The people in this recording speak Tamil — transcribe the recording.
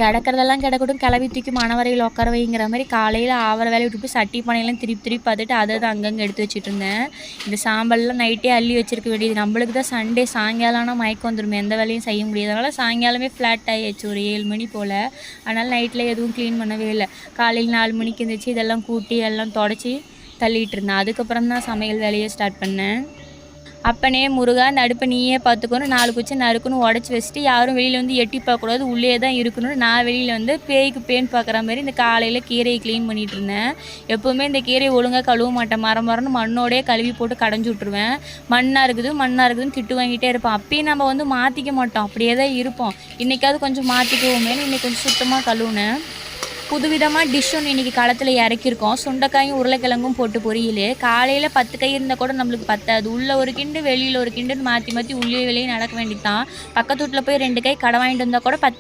கிடக்கிறதெல்லாம் கிடக்கட்டும், கிளவி தூக்கி மணவரையில் உட்கார வைங்கிற மாதிரி காலையில் ஆவற வேலையை விட்டுட்டு சட்டி பானையெல்லாம் திருப்பி திருப்பி பார்த்துட்டு அதை அங்கங்கே எடுத்து வச்சுட்டு இருந்தேன். இந்த சாம்பல்லாம் நைட்டே அள்ளி வச்சிருக்க வேண்டியது. நம்மளுக்கு தான் சண்டே சாயங்காலம்னா மயக்கம் வந்துடும், எந்த வேலையும் செய்ய முடியாது. அதனால் சாயங்காலமே ஃப்ளாட் ஆகிடுச்சு ஒரு 7 மணி போல். அதனால் நைட்டில் எதுவும் க்ளீன் பண்ணவே இல்லை. காலையில் 4 மணிக்கு இருந்துச்சு, இதெல்லாம் கூட்டி எல்லாம் தொடச்சி தள்ளிகிட்டு இருந்தேன். அதுக்கப்புறம் தான் சமையல் வேலையை ஸ்டார்ட் பண்ணேன். அப்பனே முருகா, இந்த அடுப்பை நீயே பார்த்துக்கணும், 4 குச்சி நறுக்குன்னு உடச்சி வச்சுட்டு யாரும் வெளியில் வந்து எட்டி பார்க்கக்கூடாது, உள்ளே தான் இருக்கணும்னு நான் வெளியில் வந்து பேய்க்கு பேன் பார்க்குற மாதிரி இந்த காலையில் கீரையை க்ளீன் பண்ணிகிட்டு இருந்தேன். எப்போவுமே இந்த கீரையை ஒழுங்காக கழுவ மாட்டேன், மரம்னு மண்ணோடே கழுவி போட்டு கடைஞ்சி விட்ருவேன். மண்ணாக இருக்குதுன்னு திட்டு வாங்கிட்டே இருப்போம். அப்பயும் நம்ம வந்து மாற்றிக்க மாட்டோம், அப்படியே தான் இருப்போம். இன்றைக்காவது கொஞ்சம் மாற்றிக்குவோமேனு இன்றைக்கி கொஞ்சம் சுத்தமாக கழுவுனேன். புதுவிதமாக டிஷ் ஒன்று இன்றைக்கி களத்தில் இறக்கியிருக்கோம். சுண்டைக்காயும் உருளைக்கிழங்கும் போட்டு பொரியல். காலையில் 10 கை இருந்தால் கூட நம்மளுக்கு பத்தாது. உள்ளே ஒரு கிண்டு வெளியில் ஒரு கிண்டுன்னு மாற்றி மாற்றி உள்ளே வெளியே நடக்க வேண்டியது தான். பக்கத்து வீட்டில் போய் 2 கை கடை வாங்கிட்டு வந்தால் கூட 10